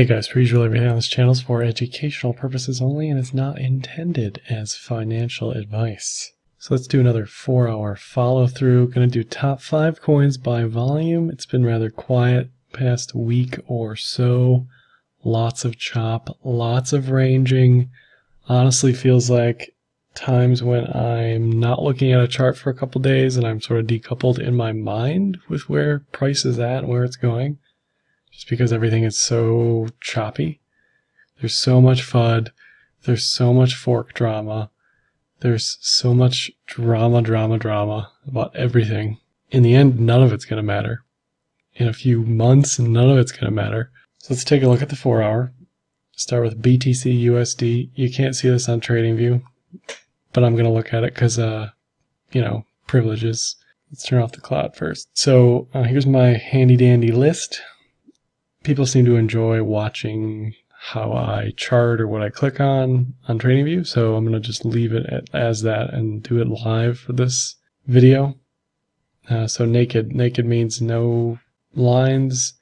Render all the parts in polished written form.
Hey guys, per usual, everything on this channel is for educational purposes only and is not intended as financial advice. So let's do another 4-hour follow through. Going to do top 5 coins by volume. It's been rather quiet past week or so. Lots of chop, lots of ranging. Honestly feels like times when I'm not looking at a chart for a couple days and I'm sort of decoupled in my mind with where price is at and where it's going. Just because everything is so choppy. There's so much FUD. There's so much fork drama. There's so much drama about everything. In the end, none of it's going to matter. In a few months, none of it's going to matter. So let's take a look at the 4-hour. Start with BTCUSD. You can't see this on TradingView, but I'm going to look at it because, privileges. Let's turn off the cloud first. So here's my handy dandy list. People seem to enjoy watching how I chart or what I click on TradingView, so I'm going to just leave it as that and do it live for this video. So naked means no lines,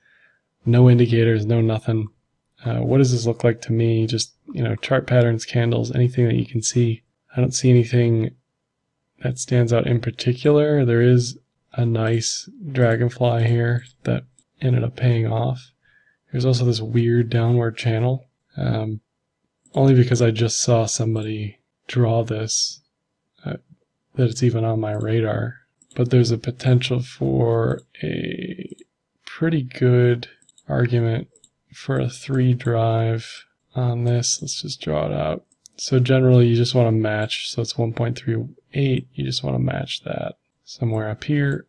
no indicators, no nothing. What does this look like to me? Just, chart patterns, candles, anything that you can see. I don't see anything that stands out in particular. There is a nice dragonfly here that ended up paying off. There's also this weird downward channel, only because I just saw somebody draw this, that it's even on my radar. But there's a potential for a pretty good argument for a 3 drive on this. Let's just draw it out. So generally you just want to match, so it's 1.38, you just want to match that somewhere up here,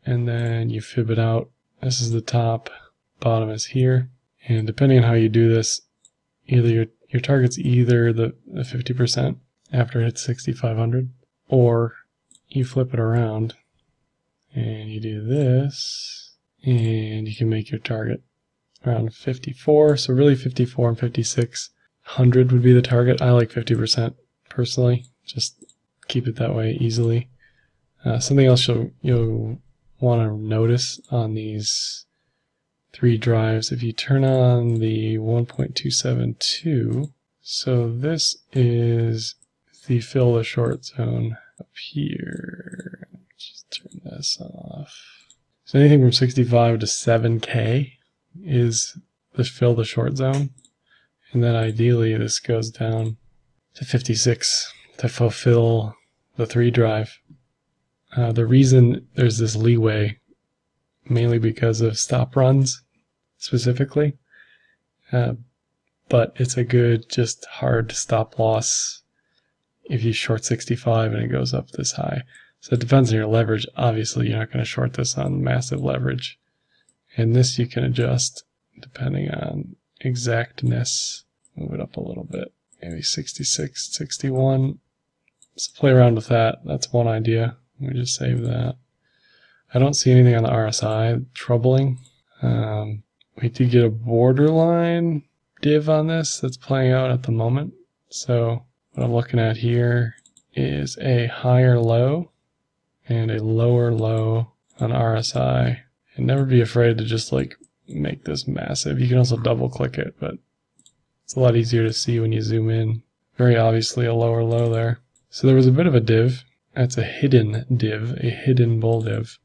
and then you fib it out. This is the top. Bottom is here, and depending on how you do this, either your target's either the 50% after it hits 6,500, or you flip it around and you do this, and you can make your target around 54. So really 54 and 5,600 would be the target. I like 50% personally, just keep it that way easily. Something else you'll want to notice on these 3 drives, if you turn on the 1.272, so this is the fill the short zone up here. Just turn this off. So anything from 65 to 7K is the fill the short zone, and then ideally this goes down to 56 to fulfill the 3 drive. The reason there's this leeway, mainly because of stop runs specifically, but it's a good, just hard stop loss if you short 65 and it goes up this high. So it depends on your leverage. Obviously you're not going to short this on massive leverage, and this you can adjust depending on exactness. Move it up a little bit, maybe 66, 61. So play around with that. That's one idea. Let me just save that. I don't see anything on the RSI troubling. We did get a borderline div on this that's playing out at the moment. So what I'm looking at here is a higher low and a lower low on RSI. And never be afraid to just make this massive. You can also double click it, but it's a lot easier to see when you zoom in. Very obviously a lower low there. So there was a bit of a div. That's a hidden div, a hidden bull div.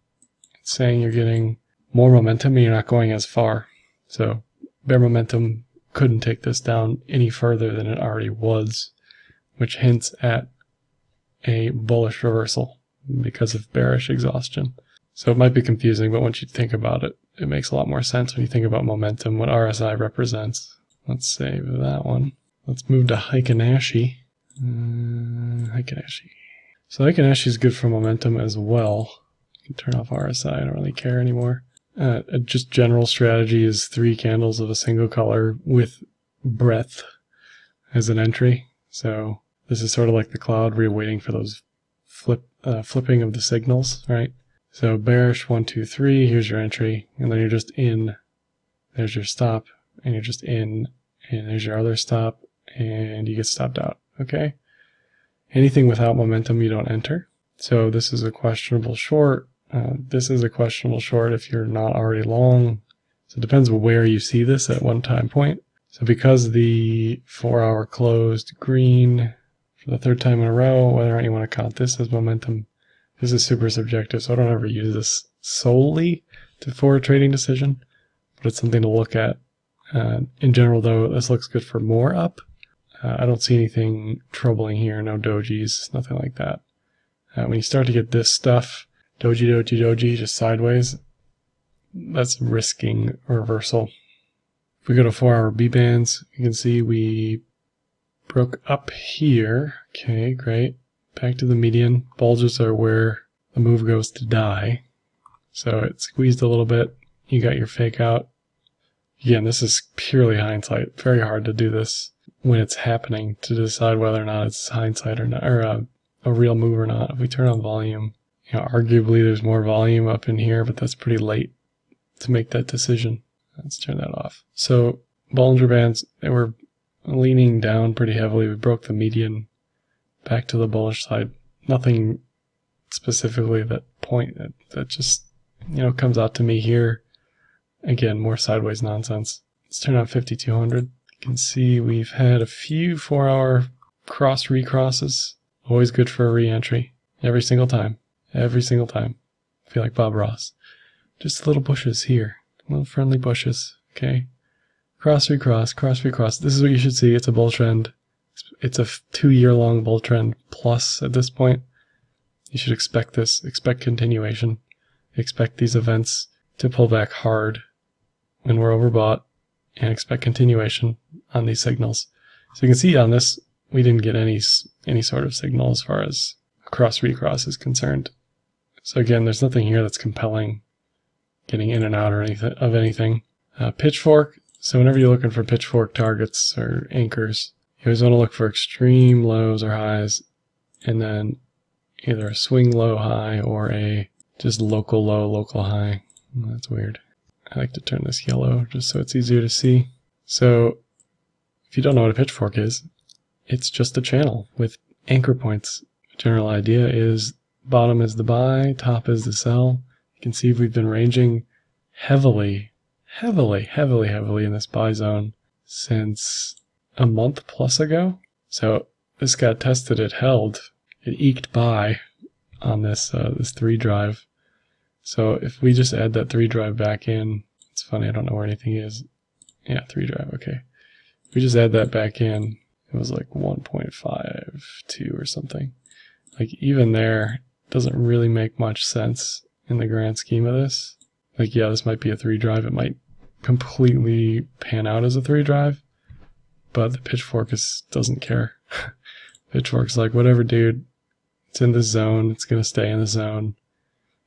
It's saying you're getting more momentum and you're not going as far. So bear momentum couldn't take this down any further than it already was, which hints at a bullish reversal because of bearish exhaustion. So it might be confusing, but once you think about it, it makes a lot more sense when you think about momentum, what RSI represents. Let's save that one. Let's move to Heikin-Ashi. Heikin-Ashi. So Heikin-Ashi is good for momentum as well. You can turn off RSI, I don't really care anymore. Just general strategy is 3 candles of a single color with breadth as an entry. So this is sort of like the cloud where you're waiting for those flipping of the signals, right? So bearish 1, 2, 3, here's your entry, and then you're just in. There's your stop, and you're just in, and there's your other stop, and you get stopped out, okay? Anything without momentum you don't enter. So this is a questionable short. This is a questionable short if you're not already long. So it depends where you see this at one time point. So because the 4-hour closed green for the third time in a row, whether or not you want to count this as momentum, this is super subjective, so I don't ever use this solely for a trading decision, but it's something to look at. In general, though, this looks good for more up. I don't see anything troubling here, no dojis, nothing like that. When you start to get this stuff, doji, just sideways, that's risking a reversal. If we go to 4-hour B bands, you can see we broke up here. Okay, great. Back to the median. Bulges are where the move goes to die. So it squeezed a little bit. You got your fake out. Again, this is purely hindsight. Very hard to do this when it's happening to decide whether or not it's hindsight or not, or a real move or not. If we turn on volume, arguably there's more volume up in here, but that's pretty late to make that decision. Let's turn that off. So Bollinger Bands, they were leaning down pretty heavily. We broke the median back to the bullish side. Nothing specifically that just, comes out to me here. Again, more sideways nonsense. Let's turn on 5200. You can see we've had a few 4-hour recrosses. Always good for a re-entry. Every single time. Every single time. I feel like Bob Ross. Just little bushes here. Little friendly bushes. Okay. Cross, recross. This is what you should see. It's a bull trend. It's a 2-year-long bull trend plus at this point. You should expect this. Expect continuation. Expect these events to pull back hard when we're overbought, and expect continuation on these signals. So you can see on this, we didn't get any sort of signal as far as recross is concerned. So again, there's nothing here that's compelling getting in and out or anything. Pitchfork. So whenever you're looking for pitchfork targets or anchors, you always want to look for extreme lows or highs, and then either a swing low high or a just local low, local high. That's weird. I like to turn this yellow just so it's easier to see. So if you don't know what a pitchfork is, it's just a channel with anchor points. The general idea is bottom is the buy, top is the sell. You can see we've been ranging heavily in this buy zone since a month plus ago. So this got tested, it held, it eked by on this 3 drive. So if we just add that 3 drive back in, it's funny, I don't know where anything is. Yeah, 3 drive, okay. If we just add that back in, it was like 1.52 or something. Like even there, it doesn't really make much sense in the grand scheme of this. Like, yeah, this might be a 3 drive. It might completely pan out as a 3 drive, but the pitchfork doesn't care. Pitchfork's like, whatever, dude. It's in this zone. It's going to stay in the zone.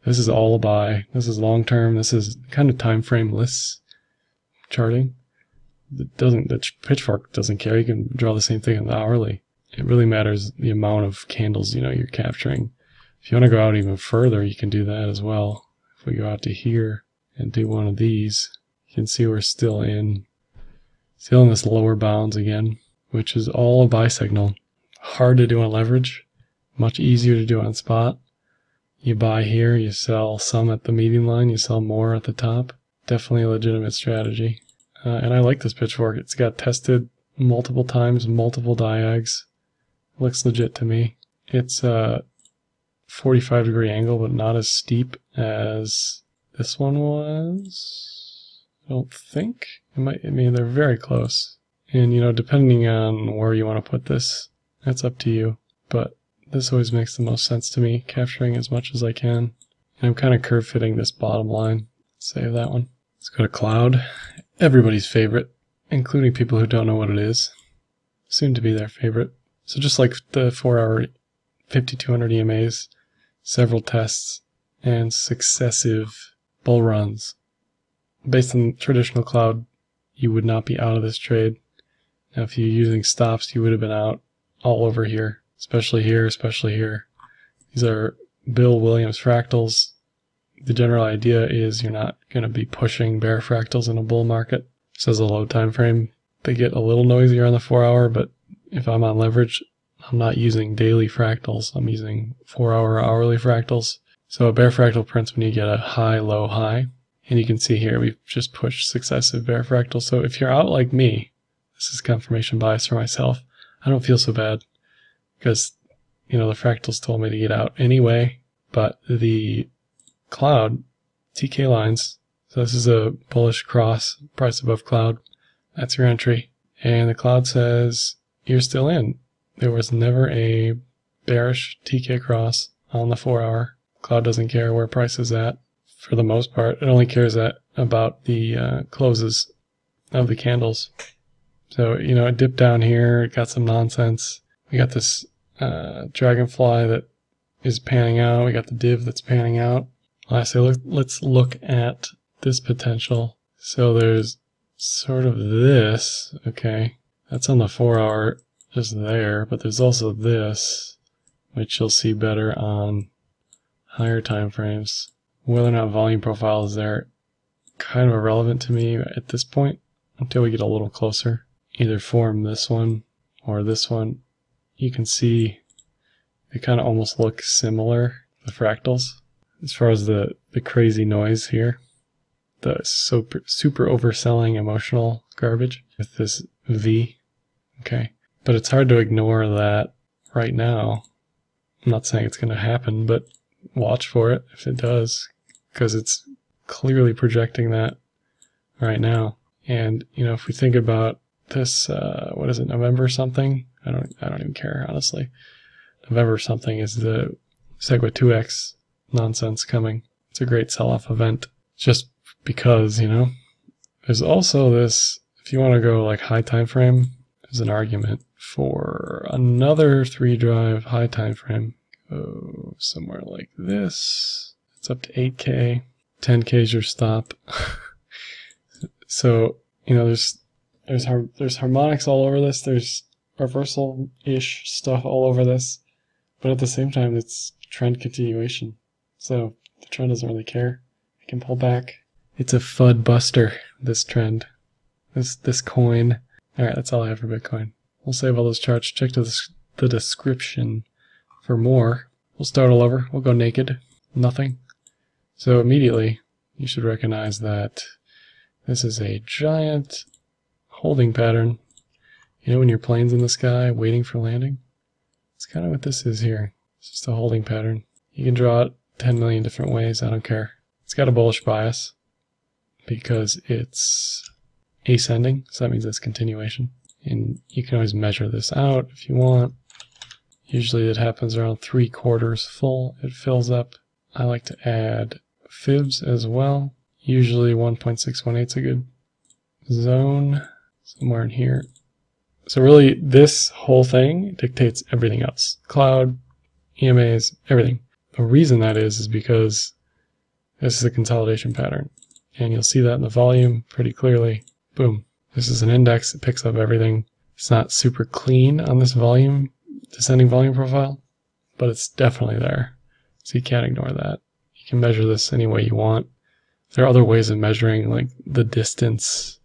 This is all a buy. This is long term. This is kind of time frame-less charting. The pitchfork doesn't care. You can draw the same thing in the hourly. It really matters the amount of candles you're capturing. If you want to go out even further, you can do that as well. If we go out to here and do one of these, you can see we're still in this lower bounds again, which is all a buy signal. Hard to do on leverage, much easier to do on spot. You buy here, you sell some at the median line, you sell more at the top. Definitely a legitimate strategy. And I like this pitchfork. It's got tested multiple times, multiple diags. Looks legit to me. It's a 45-degree angle, but not as steep as this one was. I don't think. They're very close. And, depending on where you want to put this, that's up to you. But this always makes the most sense to me, capturing as much as I can. And I'm kind of curve fitting this bottom line. Save that one. Let's go to cloud. Everybody's favorite, including people who don't know what it is. Soon to be their favorite. So just like the 4-hour 5200 EMAs, several tests, and successive bull runs. Based on traditional cloud, you would not be out of this trade. Now, if you're using stops, you would have been out all over here, especially here, especially here. These are Bill Williams fractals. The general idea is you're not going to be pushing bear fractals in a bull market. This is a low time frame. They get a little noisier on the 4-hour, but if I'm on leverage, I'm not using daily fractals. I'm using 4-hour hourly fractals. So a bear fractal prints when you get a high, low, high. And you can see here, we've just pushed successive bear fractals. So if you're out like me, This is confirmation bias for myself. I don't feel so bad because, the fractals told me to get out anyway, but the cloud, TK lines, so this is a bullish cross, price above cloud. That's your entry. And the cloud says you're still in. There was never a bearish TK cross on the 4 hour. Cloud doesn't care where price is at for the most part. It only cares about the closes of the candles. So, it dipped down here. It got some nonsense. We got this dragonfly that is panning out. We got the div that's panning out. Lastly, let's look at this potential. So there's sort of this. Okay, that's on the 4 hour just there, but there's also this, which you'll see better on higher time frames. Whether or not volume profile is there, kind of irrelevant to me at this point until we get a little closer. Either form this one or this one. You can see they kind of almost look similar, the fractals, as far as the crazy noise here. The super overselling emotional garbage with this V. Okay, but it's hard to ignore that right now. I'm not saying it's going to happen, but watch for it if it does, because it's clearly projecting that right now. And if we think about this, what is it, November something? I don't even care, honestly. November something is the Segway 2X nonsense coming. It's a great sell-off event, just because there's also this. If you want to go like high time frame, there's an argument for another 3 drive high time frame. Go somewhere like this. It's up to 8K. 10K is your stop. So there's harmonics all over this. There's reversal-ish stuff all over this, but at the same time, it's trend continuation. So the trend doesn't really care. It can pull back. It's a FUD buster, this trend, this coin. All right, that's all I have for Bitcoin. We'll save all those charts. Check the description for more. We'll start all over. We'll go naked. Nothing. So immediately, you should recognize that this is a giant holding pattern. When your plane's in the sky waiting for landing? It's kind of what this is here. It's just a holding pattern. You can draw it 10 million different ways. I don't care. It's got a bullish bias because it's ascending, so that means it's continuation. And you can always measure this out if you want. Usually it happens around 3/4 full. It fills up. I like to add fibs as well. Usually 1.618 is a good zone, somewhere in here. So really, this whole thing dictates everything else. Cloud, EMAs, everything. The reason that is because this is a consolidation pattern. And you'll see that in the volume pretty clearly. Boom. This is an index that picks up everything. It's not super clean on this volume, descending volume profile, but it's definitely there. So you can't ignore that. You can measure this any way you want. There are other ways of measuring, like the distance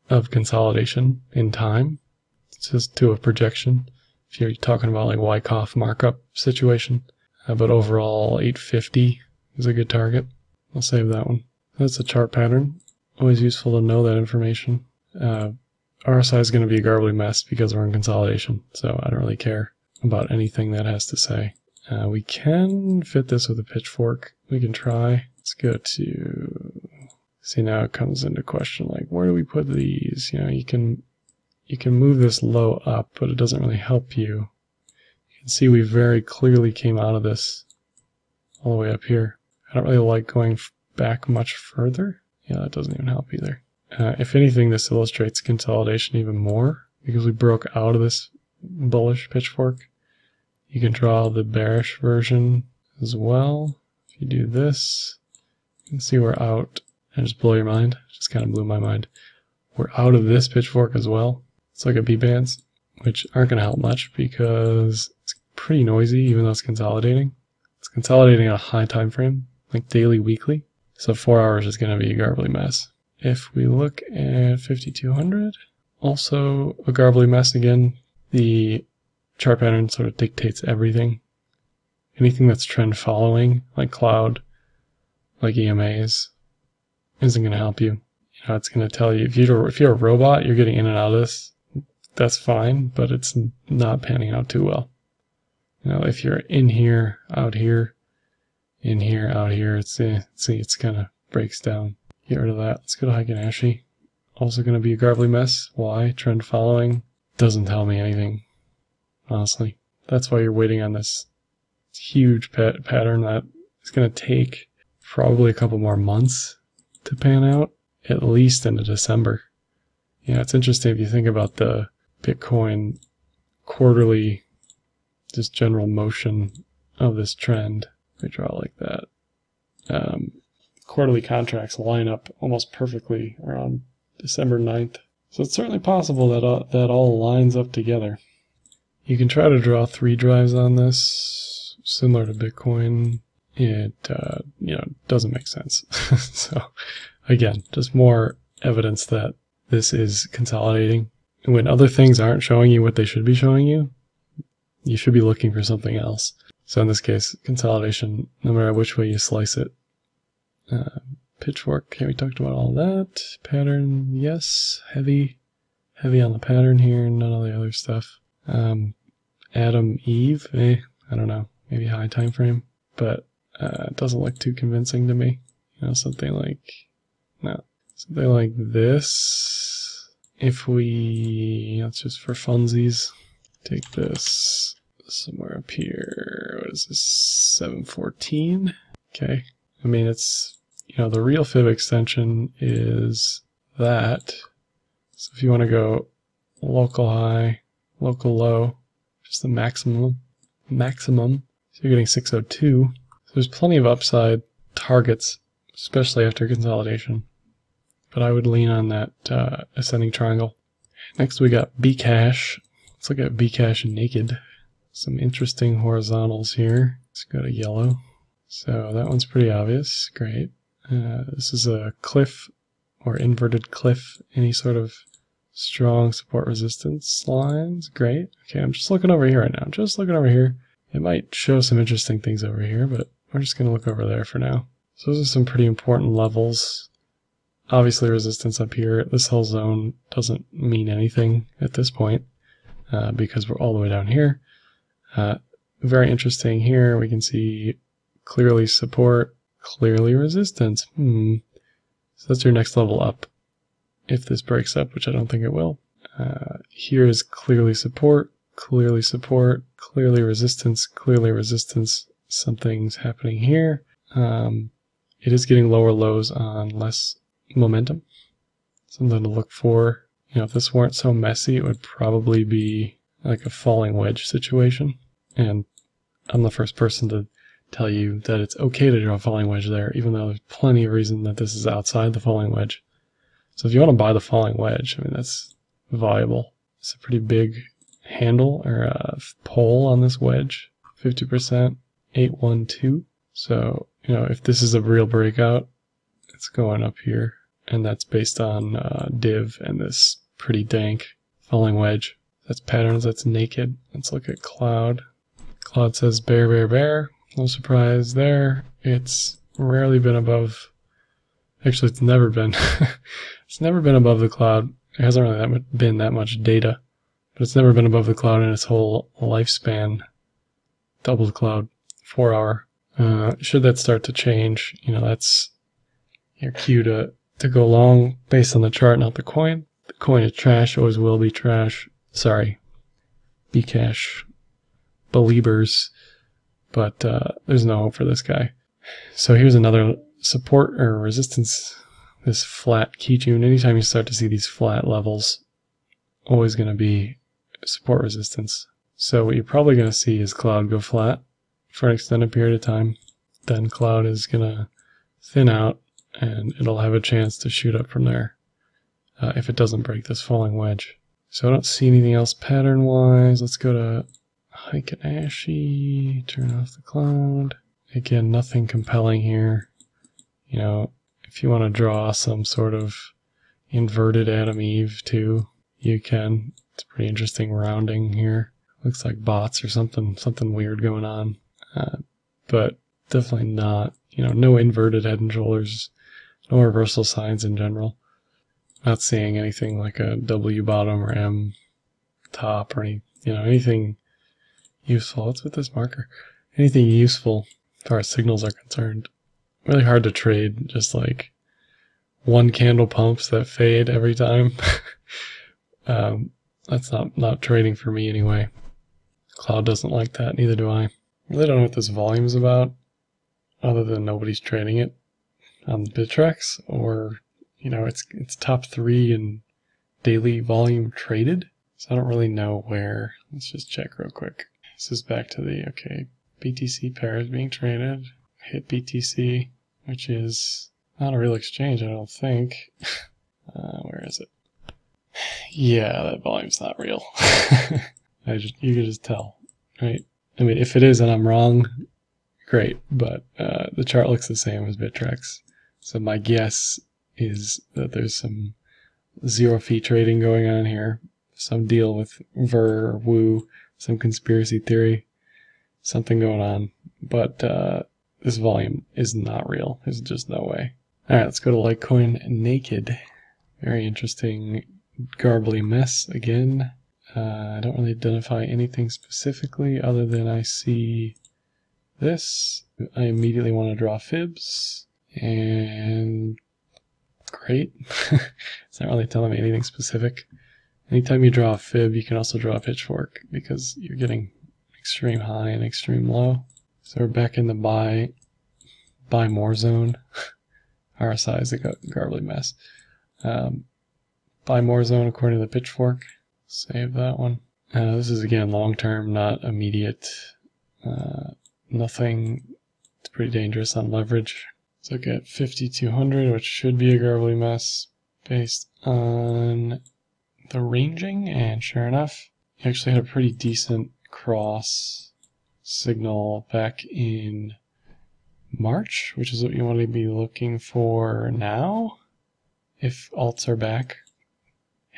of consolidation in time. It's just to a projection. If you're talking about like Wyckoff markup situation. But overall, 850 is a good target. I'll save that one. That's a chart pattern. Always useful to know that information. RSI is going to be a garbly mess because we're in consolidation. So I don't really care about anything that has to say. We can fit this with a pitchfork. We can try. Let's go to... See, now it comes into question, like, where do we put these? You can move this low up, but it doesn't really help you. You can see we very clearly came out of this all the way up here. I don't really like going back much further. Yeah, that doesn't even help either. If anything, this illustrates consolidation even more because we broke out of this bullish pitchfork. You can draw the bearish version as well. If you do this, you can see we're out. And just blow your mind. Just kind of blew my mind. We're out of this pitchfork as well. It's like a B-bands, which aren't going to help much because it's pretty noisy even though it's consolidating. It's consolidating on a high time frame, like daily, weekly. So 4 hours is going to be a garbly mess. If we look at 5200, also a garbly mess again. The chart pattern sort of dictates everything. Anything that's trend following, like cloud, like EMAs, isn't going to help you. It's going to tell you if you're a robot, you're getting in and out of this that's fine, but it's not panning out too well. You know, if you're in here, out here, in here, out here, see, it's kind of breaks down. Get rid of that. Let's go to Heiken Ashi. Also going to be a garbly mess. Why? Trend following. Doesn't tell me anything, honestly. That's why you're waiting on this huge pattern that is going to take probably a couple more months to pan out, at least into December. Yeah, it's interesting if you think about the Bitcoin quarterly, just general motion of this trend. We draw like that. Quarterly contracts line up almost perfectly around December 9th. So it's certainly possible that that all lines up together. You can try to draw 3 drives on this, similar to Bitcoin. It doesn't make sense. So again, just more evidence that this is consolidating. And when other things aren't showing you what they should be showing you, you should be looking for something else. So in this case, consolidation, no matter which way you slice it. Pitchfork, okay, we talked about all that. Pattern, yes. Heavy on the pattern here, none of the other stuff. Adam, Eve, I don't know, maybe high time frame, but it doesn't look too convincing to me. You know, something like this. If we, let's just for funsies, take this somewhere up here. What is this? 714. Okay. I mean, it's, the real fib extension is that. So if you want to go local high, local low, just the maximum. So you're getting 602. So there's plenty of upside targets, especially after consolidation. But I would lean on that ascending triangle. Next we got Bcash. Let's look at Bcash naked. Some interesting horizontals here. Let's go to yellow. So that one's pretty obvious. Great. This is a cliff or inverted cliff. Any sort of strong support resistance lines. Great. Okay, I'm just looking over here right now. Just looking over here. It might show some interesting things over here, but we're just going to look over there for now. So those are some pretty important levels. Obviously resistance up here. This whole zone doesn't mean anything at this point because we're all the way down here. Very interesting here. We can see clearly support, clearly resistance. So that's your next level up. If this breaks up, which I don't think it will. Here is clearly support, clearly support, clearly resistance, clearly resistance. Something's happening here. It is getting lower lows on less momentum. Something to look for. If this weren't so messy, it would probably be like a falling wedge situation. And I'm the first person to tell you that it's okay to draw a falling wedge there, even though there's plenty of reason that this is outside the falling wedge. So if you want to buy the falling wedge, I mean, that's viable. It's a pretty big handle or a pole on this wedge. 50%, 812. So, if this is a real breakout, it's going up here. And that's based on div and this pretty dank falling wedge. That's patterns, that's naked. Let's look at cloud. Cloud says bear, bear, bear. No surprise there. It's rarely been above. Actually, it's never been. It's never been above the cloud. It hasn't really been that much data, but it's never been above the cloud in its whole lifespan. Double the cloud, 4 hour. Should that start to change, that's your cue to go long based on the chart, not the coin. The coin is trash, always will be trash. Sorry, Bcash believers, but there's no hope for this guy. So here's another support or resistance, this flat key tune. Anytime you start to see these flat levels, always going to be support resistance. So what you're probably going to see is cloud go flat for an extended period of time. Then cloud is going to thin out and it'll have a chance to shoot up from there if it doesn't break this falling wedge. So I don't see anything else pattern wise. Let's go to Heiken Ashi, turn off the cloud. Again, nothing compelling here. If you want to draw some sort of inverted Adam Eve too, you can. It's pretty interesting rounding here. Looks like bots or something weird going on. But definitely not, no inverted head and shoulders, no reversal signs in general. Not seeing anything like a W bottom or M. top or anything useful. What's with this marker? Anything useful as far as signals are concerned. Really hard to trade, just like one candle pumps that fade every time. That's not trading for me anyway. Cloud doesn't like that, neither do I. Really don't know what this volume is about, other than nobody's trading it on Bittrex, or it's top 3 in daily volume traded. So I don't really know where. Let's just check real quick. This is back to the BTC pairs being traded. Hit BTC, which is not a real exchange, I don't think. Where is it? Yeah, that volume's not real. You can just tell, right? I mean, if it is and I'm wrong, great, but the chart looks the same as Bittrex. So my guess is that there's some zero fee trading going on here, some deal with Ver or Woo, some conspiracy theory, something going on, but this volume is not real. There's just no way. All right, let's go to Litecoin Naked. Very interesting, garbly mess again. I don't really identify anything specifically other than I see this. I immediately want to draw fibs, and great. It's not really telling me anything specific. Anytime you draw a fib, you can also draw a pitchfork because you're getting extreme high and extreme low. So we're back in the buy more zone. RSI is a garbly mess. Buy more zone according to the pitchfork. Save that one. This is again long term, not immediate. Nothing. It's pretty dangerous on leverage. Let's look at 5200, which should be a garbly mess based on the ranging, and sure enough, you actually had a pretty decent cross signal back in March, which is what you want to be looking for now if alts are back.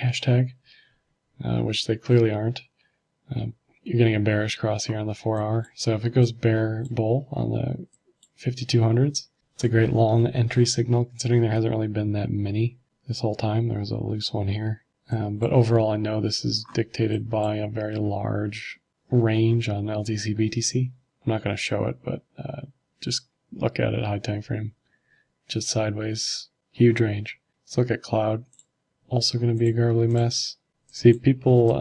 Hashtag. Which they clearly aren't. You're getting a bearish cross here on the 4 hour. So if it goes bear bull on the 5200s, it's a great long entry signal considering there hasn't really been that many this whole time. There was a loose one here. But overall, I know this is dictated by a very large range on LTC BTC. I'm not going to show it, but just look at it high time frame. Just sideways, huge range. Let's look at cloud. Also going to be a garbly mess. See, people,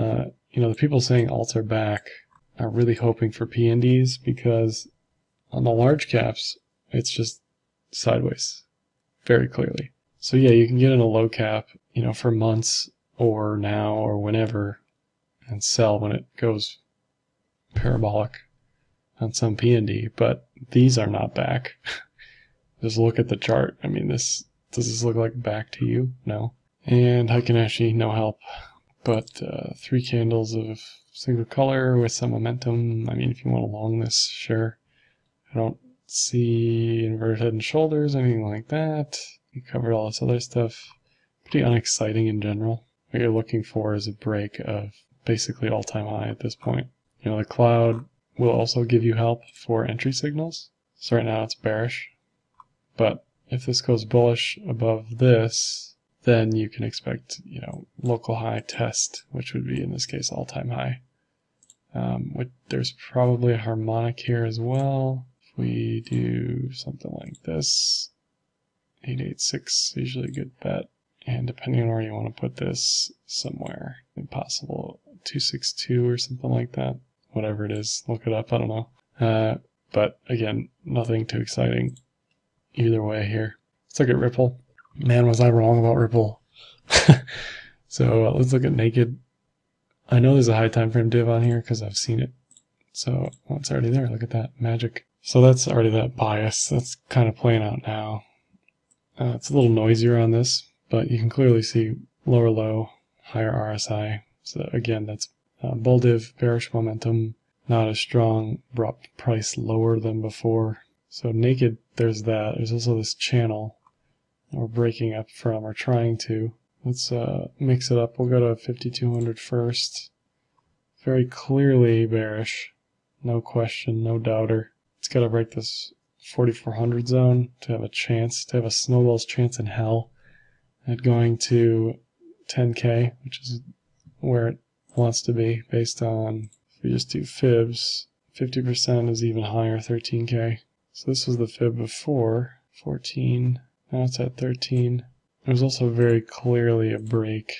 the people saying alts are back are really hoping for PNDs because on the large caps, it's just sideways, very clearly. So yeah, you can get in a low cap, for months or now or whenever and sell when it goes parabolic on some PND, but these are not back. Just look at the chart. I mean, does this look like back to you? No. And Heikin-Ashi, no help. But 3 candles of single color with some momentum. I mean, if you want to long this, sure. I don't see inverted head and shoulders, anything like that. You covered all this other stuff. Pretty unexciting in general. What you're looking for is a break of basically all-time high at this point. The cloud will also give you help for entry signals. So right now it's bearish. But if this goes bullish above this, then you can expect, local high test, which would be in this case all-time high. There's probably a harmonic here as well. If we do something like this, 886 usually a good bet. And depending on where you want to put this, somewhere impossible, 262 or something like that. Whatever it is, look it up, I don't know. But again, nothing too exciting either way here. Let's look at Ripple. Man, was I wrong about Ripple. So let's look at Naked. I know there's a high time frame div on here because I've seen it. So it's already there. Look at that magic. So that's already that bias. That's kind of playing out now. It's a little noisier on this, but you can clearly see lower low, higher RSI. So again, that's bull div, bearish momentum, not as strong, brought price lower than before. So Naked, there's that. There's also this channel we're breaking up from, or trying to. Let's mix it up. We'll go to 5200 first. Very clearly bearish. No question, no doubter. It's got to break this 4400 zone to have a chance, to have a snowball's chance in hell at going to 10K, which is where it wants to be based on, if we just do fibs, 50% is even higher, 13K. So this was the fib before, 14, now it's at 13. There was also very clearly a break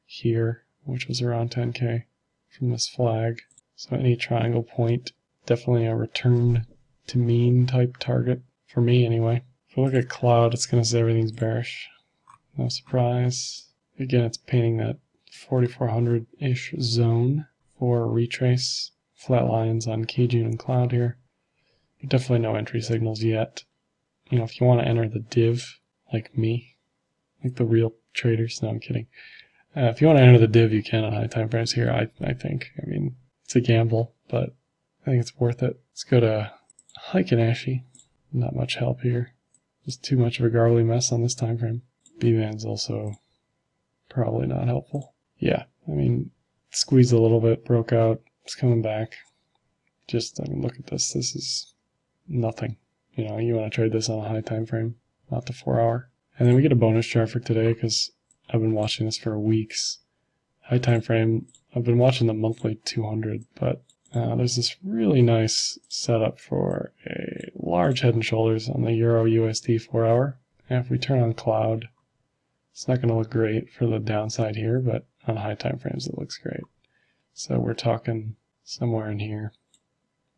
here, which was around 10K from this flag. So any triangle point, definitely a return to mean type target, for me anyway. If we look at cloud, it's going to say everything's bearish. No surprise. Again, it's painting that 4,400-ish zone for retrace. Flat lines on Kijun and cloud here. But definitely no entry signals yet. You know, if you want to enter the div, like me, like the real traders, no, I'm kidding. If you want to enter the div, you can on high time frames here, I think. I mean, it's a gamble, but I think it's worth it. Let's go to Heiken-Ashi. Not much help here. Just too much of a garbly mess on this time frame. B-Band's also probably not helpful. Yeah, I mean, squeezed a little bit, broke out, it's coming back. Just, I mean, look at this. This is nothing. You know, you want to trade this on a high time frame, not the 4 hour. And then we get a bonus chart for today because I've been watching this for weeks. High time frame, I've been watching the monthly 200, but there's this really nice setup for a large head and shoulders on the EURUSD 4 hour. And if we turn on cloud, it's not going to look great for the downside here, but on high time frames it looks great. So we're talking somewhere in here,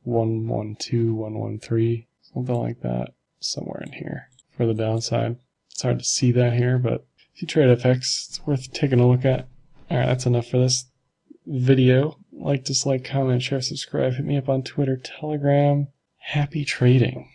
112, 113, something like that, somewhere in here for the downside. It's hard to see that here, but if you trade FX, it's worth taking a look at. Alright, that's enough for this video. Like, dislike, comment, share, subscribe. Hit me up on Twitter, Telegram. Happy trading.